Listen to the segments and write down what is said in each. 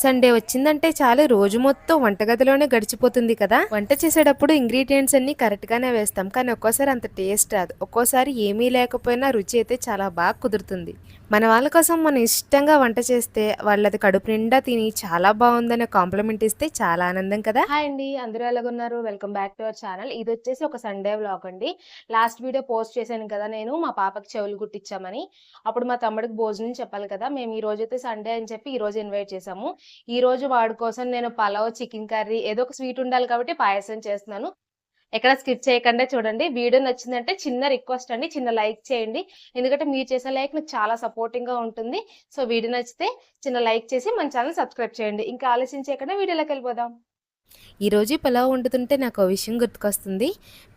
Sunday వచ్చిందంటే చాలు రోజు మొత్తం వంటగదిలోనే గడిచిపోతుంది కదా. వంట చేసేటప్పుడు ఇంగ్రీడియంట్స్ అన్ని కరెక్ట్ గానే వేస్తాం, కానీ ఒక్కోసారి అంత టేస్ట్ రాదు. ఒక్కోసారి ఏమీ లేకపోయినా రుచి అయితే చాలా బాగా కుదురుతుంది. మన వాళ్ళ కోసం మనం ఇష్టంగా వంట చేస్తే వాళ్ళది కడుపు నిండా తిని చాలా బాగుందనే కాంప్లిమెంట్ ఇస్తే చాలా ఆనందం కదా. హాయ్ అండి, అందరూ ఎలాగున్నారు? Welcome back to our channel. ఇది వచ్చేసి ఒక సండే వ్లాగ్ అండి. లాస్ట్ వీడియో పోస్ట్ చేశాను కదా నేను, మా పాపకి చెవులు కుట్టించామని. అప్పుడు మా తమ్ముడికి భోజనం చెప్పాలి కదా, మేము ఈ రోజైతే సండే అని చెప్పి ఈ రోజు ఇన్వైట్ చేసాము. ఈ రోజు వాడి కోసం నేను పలావ్, చికెన్ కర్రీ, ఏదో ఒక స్వీట్ ఉండాలి కాబట్టి పాయసం చేస్తున్నాను. ఎక్కడ స్కిప్ చేయకుండా చూడండి. వీడియో నచ్చిందంటే చిన్న రిక్వెస్ట్ అండి, చిన్న లైక్ చేయండి. ఎందుకంటే మీరు చేసే లైక్ నాకు చాలా సపోర్టింగ్ గా ఉంటుంది. సో వీడియో నచ్చితే చిన్న లైక్ చేసి మన ఛానల్ సబ్స్క్రైబ్ చేయండి. ఇంకా ఆలోచన చేయకుండా వీడియోలోకి వెళ్ళిపోదాం. ఈరోజు పలావ్ వండుతుంటే నాకు ఒక విషయం గుర్తుకొస్తుంది.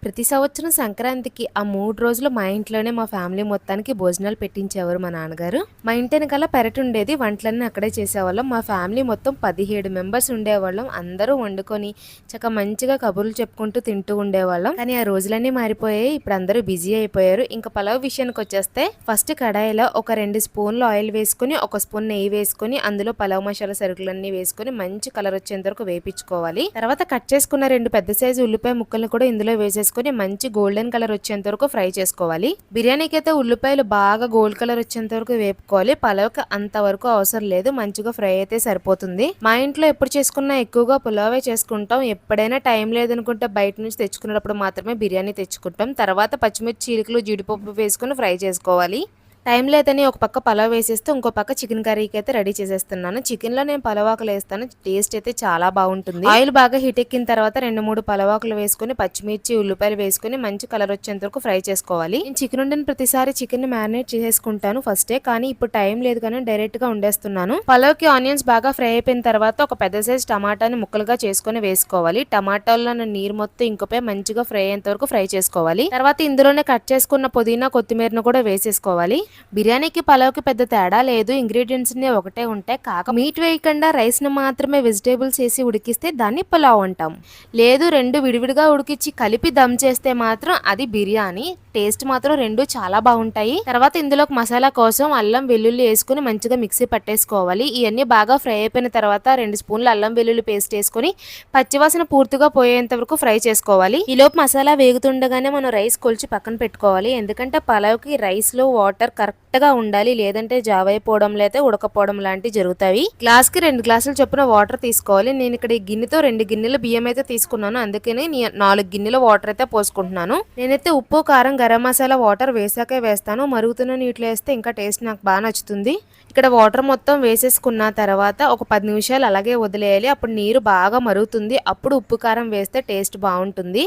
ప్రతి సంవత్సరం సంక్రాంతికి ఆ 3 రోజులు మా ఇంట్లోనే మా ఫ్యామిలీ మొత్తానికి భోజనాలు పెట్టించేవారు మా నాన్నగారు. మా ఇంటి వెనకాల పెరటి ఉండేది, వంటలన్నీ అక్కడే చేసేవాళ్ళం. మా ఫ్యామిలీ మొత్తం 17 మెంబర్స్ ఉండేవాళ్ళం. అందరూ వండుకొని చక్కగా మంచిగా కబుర్లు చెప్పుకుంటూ తింటూ ఉండేవాళ్ళం. కానీ ఆ రోజులన్నీ మారిపోయాయి. ఇప్పుడు అందరూ బిజీ అయిపోయారు. ఇంకా పలావ్ విషయానికి వచ్చేస్తే ఫస్ట్ కడాయిలో ఒక 2 స్పూన్లు ఆయిల్ వేసుకుని, 1 స్పూన్ నెయ్యి వేసుకుని, అందులో పలావ్ మసాలా సరుకులన్నీ వేసుకుని మంచి కలర్ వచ్చేంత వరకు వేపించుకోవాలి. తర్వాత కట్ చేసుకున్న 2 పెద్ద సైజు ఉల్లిపాయ ముక్కలను కూడా ఇందులో వేసేసుకుని మంచి గోల్డెన్ కలర్ వచ్చేంత వరకు ఫ్రై చేసుకోవాలి. బిర్యానీకి అయితే ఉల్లిపాయలు బాగా గోల్డ్ కలర్ వచ్చేంత వరకు వేపుకోవాలి. పలావ్కి అంత వరకు అవసరం లేదు, మంచిగా ఫ్రై అయితే సరిపోతుంది. మా ఇంట్లో ఎప్పుడు చేసుకున్నా ఎక్కువగా పులావే చేసుకుంటాం. ఎప్పుడైనా టైం లేదనుకుంటే బయట నుంచి తెచ్చుకున్నప్పుడు మాత్రమే బిర్యానీ తెచ్చుకుంటాం. తర్వాత పచ్చిమిర్చి, చీలికలు, జీడిపప్పు వేసుకుని ఫ్రై చేసుకోవాలి. టైం లేదని ఒక పక్క పలావ్ వేసేస్తే ఇంకో పక్క చికెన్ కర్రీకి అయితే రెడీ చేసేస్తున్నాను. చికెన్లో నేను పలవాకులు వేస్తాను, టేస్ట్ అయితే చాలా బాగుంటుంది. ఆయిల్ బాగా హీట్ ఎక్కిన తర్వాత 2-3 పలవాకులు వేసుకుని పచ్చిమిర్చి, ఉల్లిపాయలు వేసుకుని మంచి కలర్ వచ్చేంత వరకు ఫ్రై చేసుకోవాలి. నేను చికెన్ వండిన ప్రతిసారి చికెన్ మ్యారినేట్ చేసేసుకుంటాను ఫస్టే, కానీ ఇప్పుడు టైం లేదు కానీ డైరెక్ట్ గా వండేస్తున్నాను. పలావ్కి ఆనియన్స్ బాగా ఫ్రై అయిపోయిన తర్వాత ఒక పెద్ద సైజ్ టమాటాని ముక్కలుగా చేసుకుని వేసుకోవాలి. టమాటాల్లో నీరు మొత్తం ఇంకొపై మంచిగా ఫ్రై అయ్యేంత వరకు ఫ్రై చేసుకోవాలి. తర్వాత ఇందులోనే కట్ చేసుకున్న పుదీనా, కొత్తిమీరను కూడా వేసేసుకోవాలి. బిర్యానీకి పలావ్కి పెద్ద తేడా లేదు, ఇంగ్రీడియంట్స్ ఒకటే ఉంటాయి. కాక మీట్ వేయకుండా రైస్ ని మాత్రమే వెజిటేబుల్స్ వేసి ఉడికిస్తే దాన్ని పలావ్ అంటాం. లేదు, 2 విడివిడిగా ఉడికించి కలిపి దమ్ చేస్తే మాత్రం అది బిర్యానీ. టేస్ట్ మాత్రం 2 చాలా బాగుంటాయి. తర్వాత ఇందులోకి మసాలా కోసం అల్లం వెల్లుల్లి వేసుకుని మంచిగా మిక్సీ పట్టేసుకోవాలి. ఇవన్నీ బాగా ఫ్రై అయిపోయిన తర్వాత 2 స్పూన్లు అల్లం వెల్లుల్లి పేస్ట్ వేసుకుని పచ్చివాసన పూర్తిగా పోయేంత వరకు ఫ్రై చేసుకోవాలి. ఈలోపు మసాలా వేగుతుండగానే మనం రైస్ కొలిచి పక్కన పెట్టుకోవాలి. ఎందుకంటే పలావ్కి రైస్ లో వాటర్ కరెక్ట్ గా ఉండాలి, లేదంటే జావ్ అయిపోవడం లేదా ఉడకపోవడం లాంటివి జరుగుతాయి. గ్లాస్ కి 2 గ్లాసులు చొప్పున వాటర్ తీసుకోవాలి. నేను ఇక్కడ ఈ గిన్నెతో 2 గిన్నెల బియ్యం అయితే తీసుకున్నాను, అందుకని 4 గిన్నెల వాటర్ అయితే పోసుకుంటున్నాను. నేనైతే ఉప్పు, కారం, గరం మసాలా వాటర్ వేసాకే వేస్తాను. మరుగుతున్న నీటిలో వేస్తే ఇంకా టేస్ట్ నాకు బాగా నచ్చుతుంది. ఇక్కడ వాటర్ మొత్తం వేసేసుకున్న తర్వాత ఒక 10 నిమిషాలు అలాగే వదిలేయాలి. అప్పుడు నీరు బాగా మరుగుతుంది. అప్పుడు ఉప్పు, కారం వేస్తే టేస్ట్ బాగుంటుంది.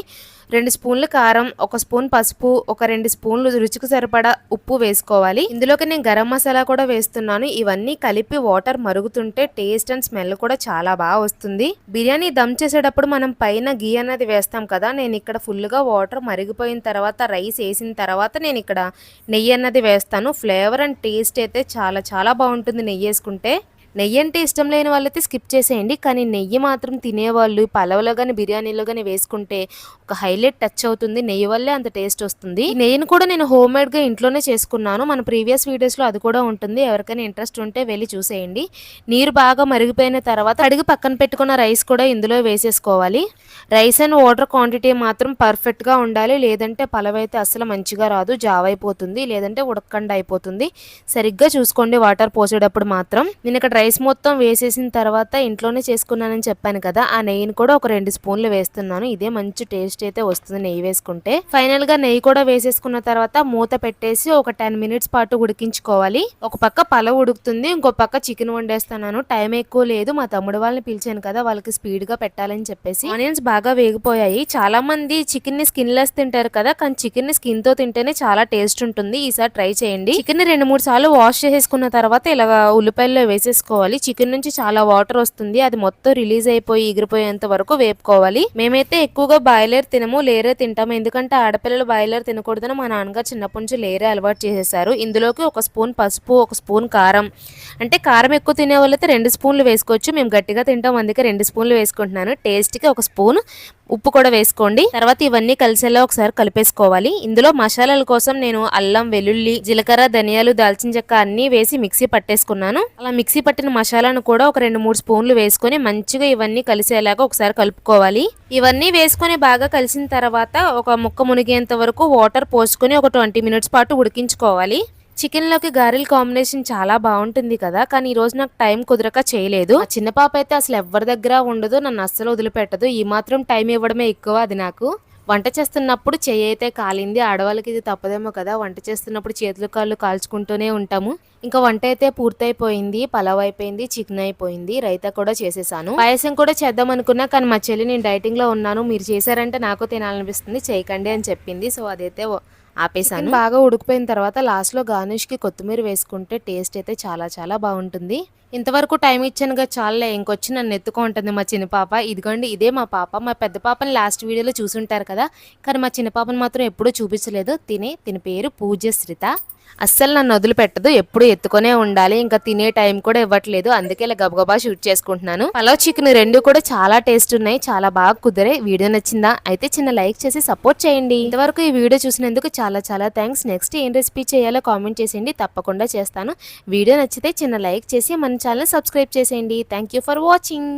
2 స్పూన్లు కారం, 1 స్పూన్ పసుపు, ఒక 2 స్పూన్లు రుచికి సరిపడా ఉప్పు వేసుకోవాలి. ఇందులోకి నేను గరం మసాలా కూడా వేస్తున్నాను. ఇవన్నీ కలిపి వాటర్ మరుగుతుంటే టేస్ట్ అండ్ స్మెల్ కూడా చాలా బాగా వస్తుంది. బిర్యానీ దమ్ చేసేటప్పుడు మనం పైన గీ అనేది వేస్తాం కదా, నేను ఇక్కడ ఫుల్ గా వాటర్ మరిగిపోయిన తర్వాత రైస్ వేసిన తర్వాత నేను ఇక్కడ నెయ్యి అన్నది వేస్తాను. ఫ్లేవర్ అండ్ టేస్ట్ అయితే చాలా చాలా బాగుంటుంది నెయ్యి వేసుకుంటే. నెయ్యి అంటే ఇష్టం లేని వాళ్ళైతే స్కిప్ చేసేయండి, కానీ నెయ్యి మాత్రం తినేవాళ్ళు పలావ్లో కానీ బిర్యానీలో కానీ వేసుకుంటే ఒక హైలైట్ టచ్ అవుతుంది. నెయ్యి వల్లే అంత టేస్ట్ వస్తుంది. ఈ నెయ్యిని కూడా నేను హోమ్ మేడ్ గా ఇంట్లోనే చేసుకున్నాను. మన ప్రీవియస్ వీడియోస్ లో అది కూడా ఉంటుంది, ఎవరికైనా ఇంట్రెస్ట్ ఉంటే వెళ్ళి చూసేయండి. నీరు బాగా మరిగిపోయిన తర్వాత అడిగి పక్కన పెట్టుకున్న రైస్ కూడా ఇందులో వేసేసుకోవాలి. రైస్ అండ్ వాటర్ క్వాంటిటీ మాత్రం పర్ఫెక్ట్ గా ఉండాలి, లేదంటే పలావ్ అయితే అసలు మంచిగా రాదు, జావ్ అయిపోతుంది, లేదంటే ఉడకకుండా అయిపోతుంది. సరిగ్గా చూసుకోండి వాటర్ పోసేటప్పుడు మాత్రం. నేను ఇక్కడ రైస్ మొత్తం వేసేసిన తర్వాత ఇంట్లోనే చేసుకున్నానని చెప్పాను కదా, ఆ నెయ్యిని కూడా ఒక 2 స్పూన్లు వేస్తున్నాను. ఇదే మంచి టేస్ట్ అయితే వస్తుంది నెయ్యి వేసుకుంటే. ఫైనల్ గా నెయ్యి కూడా వేసేసుకున్న తర్వాత మూత పెట్టేసి ఒక 10 మినిట్స్ పాటు ఉడికించుకోవాలి. ఒక పక్క పలావ్ ఉడుకుతుంది, ఇంకో పక్క చికెన్ వండేస్తున్నాను. టైం ఎక్కువ లేదు, మా తమ్ముడు వాళ్ళని పిలిచాను కదా, వాళ్ళకి స్పీడ్ గా పెట్టాలని చెప్పేసి. ఆనియన్స్ బాగా వేగిపోయాయి. చాలా మంది చికెన్ ని స్కిన్ లెస్ తింటారు కదా, కానీ చికెన్ ని స్కిన్ తో తింటేనే చాలా టేస్ట్ ఉంటుంది. ఈసారి ట్రై చేయండి. చికెన్ ని 2-3 సార్లు వాష్ చేసేసుకున్న తర్వాత ఇలా ఉల్లిపాయల్లో వేసేసుకోవాలి. చికెన్ నుంచి చాలా వాటర్ వస్తుంది, అది మొత్తం రిలీజ్ అయిపోయి ఎగిరిపోయేంత వరకు వేపుకోవాలి. మేమైతే ఎక్కువగా బాయిలర్ తినము, లేరే తింటాము. ఎందుకంటే ఆడపిల్లలు బాయిలర్ తినకూడదని మా నాన్నగారు చిన్నప్పటి నుంచి లేరే అలవాటు చేసేసారు. ఇందులోకి 1 స్పూన్ పసుపు, 1 స్పూన్ కారం, అంటే కారం ఎక్కువ తినే వాళ్ళైతే 2 స్పూన్లు వేసుకోవచ్చు. మేము గట్టిగా తింటాం, అందుకే 2 స్పూన్లు వేసుకుంటున్నాను. టేస్ట్ కి 1 స్పూన్ ఉప్పు కూడా వేసుకోండి. తర్వాత ఇవన్నీ కలిసేలా ఒకసారి కలిపేసుకోవాలి. ఇందులో మసాలాల కోసం నేను అల్లం, వెల్లుల్లి, జీలకర్ర, ధనియాలు, దాల్చిన చెక్క అన్ని వేసి మిక్సీ పట్టేసుకున్నాను. అలా మిక్సీ పట్టిన మసాలాను కూడా ఒక 2-3 స్పూన్లు వేసుకొని మంచిగా ఇవన్నీ కలిసేలాగా ఒకసారి కలుపుకోవాలి. ఇవన్నీ వేసుకొని బాగా కలిసిన తర్వాత ఒక ముక్క మునిగేంత వరకు వాటర్ పోసుకొని ఒక 20 మినిట్స్ పాటు ఉడికించుకోవాలి. చికెన్లోకి గారెల కాంబినేషన్ చాలా బాగుంటుంది కదా, కానీ ఈ రోజు నాకు టైం కుదరక చేయలేదు. ఆ చిన్న పాప అయితే అసలు ఎవరి దగ్గర ఉండదు, నన్ను అస్సలు వదిలిపెట్టదు. ఈ మాత్రం టైం ఇవ్వడమే ఎక్కువ అది నాకు. వంట చేస్తున్నప్పుడు చెయ్యి అయితే కాలింది. ఆడవాళ్ళకి ఇది తప్పదేమో కదా, వంట చేస్తున్నప్పుడు చేతులు కాళ్ళు కాల్చుకుంటూనే ఉంటాము. ఇంకా వంట అయితే పూర్తయిపోయింది. పలావ్ అయిపోయింది, చికెన్ అయిపోయింది, రైతా కూడా చేసేసాను. పాయసం కూడా చేద్దాం అనుకున్నా, కానీ మా చెల్లి నేను డైటింగ్ లో ఉన్నాను, మీరు చేశారంటే నాకు తినాలనిపిస్తుంది, చేయకండి అని చెప్పింది. సో అదైతే ఆపేసాను. బాగా ఉడికిపోయిన తర్వాత లాస్ట్ లో గార్నిష్ కి కొత్తిమీర వేసుకుంటే టేస్ట్ అయితే చాలా చాలా బాగుంటుంది. ఇంతవరకు టైం ఇచ్చానుగా చాలే, ఇంకొచ్చి నన్ను ఎత్తుకో ఉంటుంది మా చిన్న పాప. ఇదిగోండి ఇదే మా పాప. మా పెద్ద పాపని లాస్ట్ వీడియోలో చూసుంటారు కదా, కానీ మా చిన్న పాపని మాత్రం ఎప్పుడూ చూపించలేదు. తిని పేరు పూజ్యశ్రిత. అస్సలు నన్ను వదిలిపెట్టదు, ఎప్పుడు ఎత్తుకొనే ఉండాలి. ఇంకా తినే టైం కూడా ఇవ్వట్లేదు, అందుకే ఇలా గబగబా షూట్ చేసుకుంటున్నాను. పలావ్, చికెన్ రెండు కూడా చాలా టేస్ట్ ఉన్నాయి, చాలా బాగా కుదిరే. వీడియో నచ్చిందా అయితే చిన్న లైక్ చేసి సపోర్ట్ చేయండి. ఇంతవరకు ఈ వీడియో చూసినందుకు చాలా చాలా థ్యాంక్స్. నెక్స్ట్ ఏం రెసిపీ చేయాలో కామెంట్ చేసేయండి, తప్పకుండా చేస్తాను. వీడియో నచ్చితే చిన్న లైక్ చేసి మన ఛానల్ సబ్స్క్రైబ్ చేసేయండి. Thank you for watching.